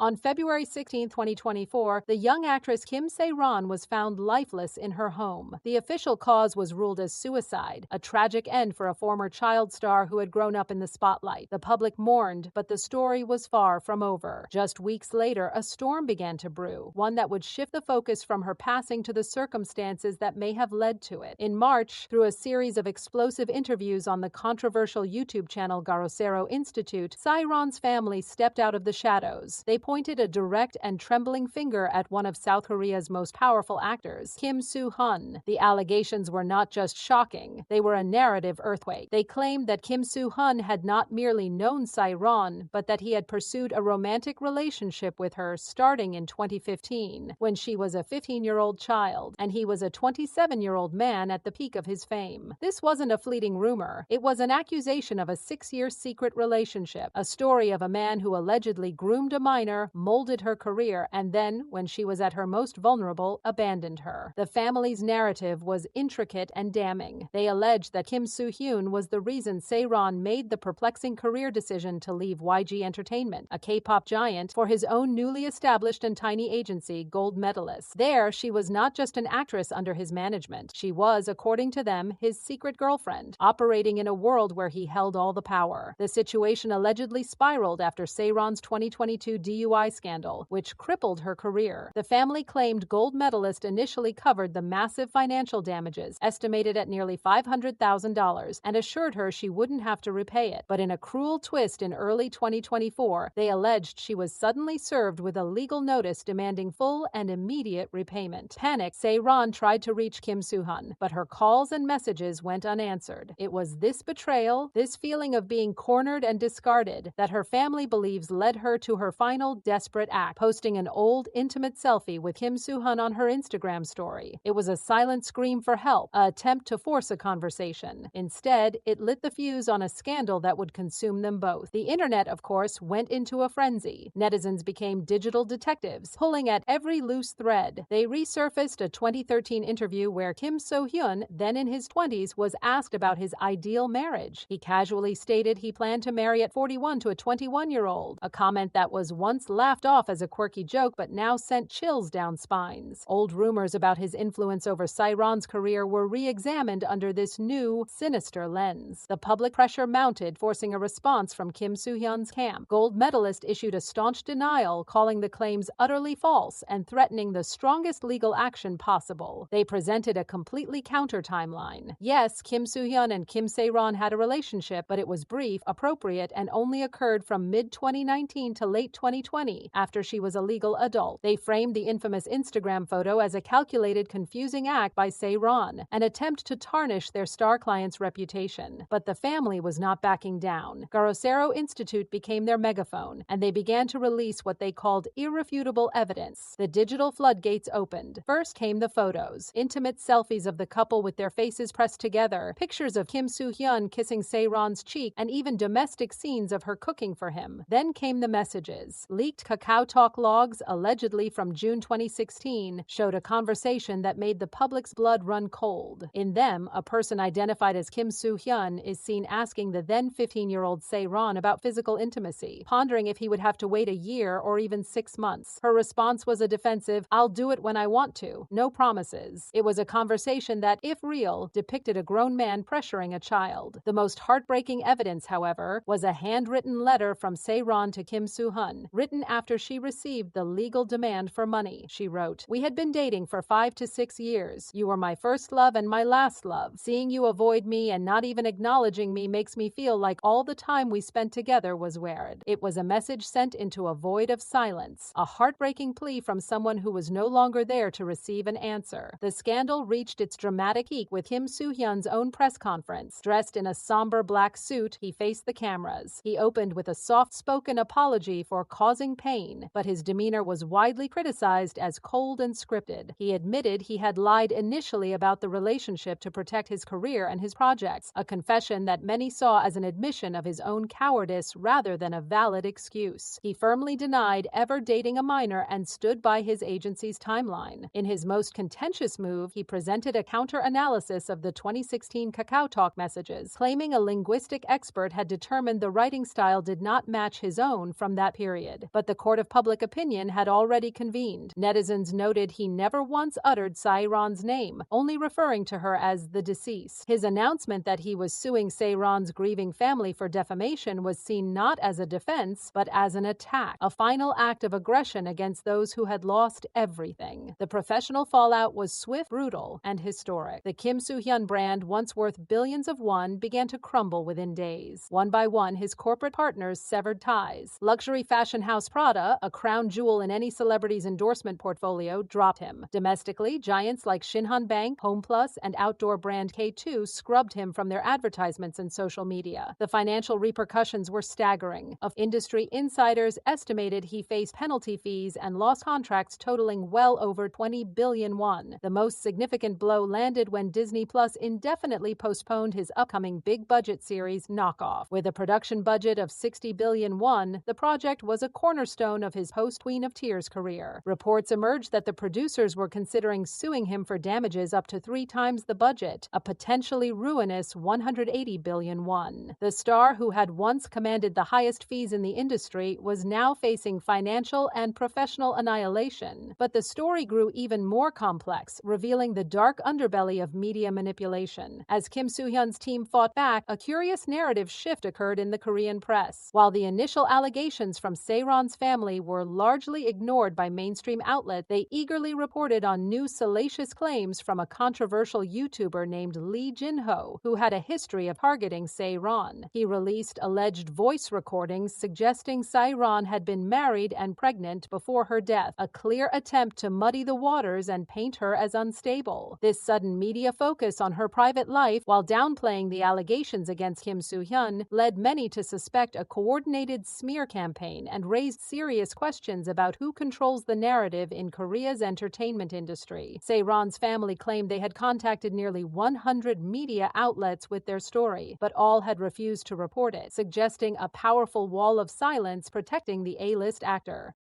On February 16, 2024, the young actress Kim Sae Ron was found lifeless in her home. The official cause was ruled as suicide, a tragic end for a former child star who had grown up in the spotlight. The public mourned, but the story was far from over. Just weeks later, a storm began to brew, one that would shift the focus from her passing to the circumstances that may have led to it. In March, through a series of explosive interviews on the controversial YouTube channel Garosero Institute, Sae Ron's family stepped out of the shadows. They pointed a direct and trembling finger at one of South Korea's most powerful actors, Kim Soo Hyun. The allegations were not just shocking, they were a narrative earthquake. They claimed that Kim Soo Hyun had not merely known Sae Ron, but that he had pursued a romantic relationship with her starting in 2015, when she was a 15-year-old child, and he was a 27-year-old man at the peak of his fame. This wasn't a fleeting rumor. It was an accusation of a 6-year secret relationship, a story of a man who allegedly groomed a minor, molded her career, and then, when she was at her most vulnerable, abandoned her. The family's narrative was intricate and damning. They alleged that Kim Soo Hyun was the reason Sae Ron made the perplexing career decision to leave YG Entertainment, a K-pop giant, for his own newly established and tiny agency, Gold Medalist. There, she was not just an actress under his management. She was, according to them, his secret girlfriend, operating in a world where he held all the power. The situation allegedly spiraled after Sae Ron's 2022 DUI scandal, which crippled her career. The family claimed Gold Medalist initially covered the massive financial damages, estimated at nearly $500,000, and assured her she wouldn't have to repay it. But in a cruel twist in early 2024, they alleged she was suddenly served with a legal notice demanding full and immediate repayment. Panicked, Sae Ron tried to reach Kim Soo Hyun, but her calls and messages went unanswered. It was this betrayal, this feeling of being cornered and discarded, that her family believes led her to her final desperate act, posting an old, intimate selfie with Kim Soo Hyun on her Instagram story. It was a silent scream for help, an attempt to force a conversation. Instead, it lit the fuse on a scandal that would consume them both. The internet, of course, went into a frenzy. Netizens became digital detectives, pulling at every loose thread. They resurfaced a 2013 interview where Kim Soo Hyun, then in his 20s, was asked about his ideal marriage. He casually stated he planned to marry at 41 to a 21-year-old, a comment that was once laughed off as a quirky joke but now sent chills down spines. Old rumors about his influence over Sae Ron's career were re-examined under this new, sinister lens. The public pressure mounted, forcing a response from Kim Soo Hyun's camp. Gold Medalist issued a staunch denial, calling the claims utterly false and threatening the strongest legal action possible. They presented a completely counter timeline. Yes, Kim Soo Hyun and Kim Sae Ron had a relationship, but it was brief, appropriate, and only occurred from mid-2019 to late 2020, after she was a legal adult. They framed the infamous Instagram photo as a calculated, confusing act by Sae Ron, an attempt to tarnish their star client's reputation. But the family was not backing down. Garosero Institute became their megaphone, and they began to release what they called irrefutable evidence. The digital floodgates opened. First came the photos, intimate selfies of the couple with their faces pressed together, pictures of Kim Soo Hyun kissing Sae Ron's cheek, and even domestic scenes of her cooking for him. Then came the messages. Leaked Kakao Talk logs, allegedly from June 2016, showed a conversation that made the public's blood run cold. In them, a person identified as Kim Soo Hyun is seen asking the then 15-year-old Sae Ron about physical intimacy, pondering if he would have to wait a year or even 6 months. Her response was a defensive, "I'll do it when I want to. No promises." It was a conversation that, if real, depicted a grown man pressuring a child. The most heartbreaking evidence, however, was a handwritten letter from Sae Ron to Kim Soo Hyun, written after she received the legal demand for money. She wrote, "We had been dating for 5 to 6 years. You were my first love and my last love. Seeing you avoid me and not even acknowledging me makes me feel like all the time we spent together was weird." It was a message sent into a void of silence, a heartbreaking plea from someone who was no longer there to receive an answer. The scandal reached its dramatic peak with Kim Soo Hyun's own press conference. Dressed in a somber black suit, he faced the cameras. He opened with a soft-spoken apology for causing pain, but his demeanor was widely criticized as cold and scripted. He admitted he had lied initially about the relationship to protect his career and his projects, a confession that many saw as an admission of his own cowardice rather than a valid excuse. He firmly denied ever dating a minor and stood by his agency's timeline. In his most contentious move, he presented a counter-analysis of the 2016 Kakao Talk messages, claiming a linguistic expert had determined the writing style did not match his own from that period. said, but the court of public opinion had already convened. Netizens noted he never once uttered Sae Ron's name, only referring to her as the deceased. His announcement that he was suing Sae Ron's grieving family for defamation was seen not as a defense, but as an attack, a final act of aggression against those who had lost everything. The professional fallout was swift, brutal, and historic. The Kim Soo Hyun brand, once worth billions of won, began to crumble within days. One by one, his corporate partners severed ties. Luxury fashion house Prada, a crown jewel in any celebrity's endorsement portfolio, dropped him. Domestically, giants like Shinhan Bank, HomePlus, and outdoor brand K2 scrubbed him from their advertisements and social media. The financial repercussions were staggering. Industry insiders estimated he faced penalty fees and lost contracts totaling well over 20 billion won. The most significant blow landed when Disney Plus indefinitely postponed his upcoming big-budget series Knockoff. With a production budget of 60 billion won, the project was a cornerstone of his post-Queen of Tears career. Reports emerged that the producers were considering suing him for damages up to 3 times the budget, a potentially ruinous 180 billion won. The star, who had once commanded the highest fees in the industry, was now facing financial and professional annihilation. But the story grew even more complex, revealing the dark underbelly of media manipulation. As Kim Soo Hyun's team fought back, a curious narrative shift occurred in the Korean press. While the initial allegations from Sae Ron's family were largely ignored by mainstream outlets, they eagerly reported on new salacious claims from a controversial YouTuber named Lee Jin Ho, who had a history of targeting Sae Ron. He released alleged voice recordings suggesting Sae Ron had been married and pregnant before her death, a clear attempt to muddy the waters and paint her as unstable. This sudden media focus on her private life, while downplaying the allegations against Kim Soo Hyun, led many to suspect a coordinated smear campaign and raised serious questions about who controls the narrative in Korea's entertainment industry. Sae Ron's family claimed they had contacted nearly 100 media outlets with their story, but all had refused to report it, suggesting a powerful wall of silence protecting the A-list actor.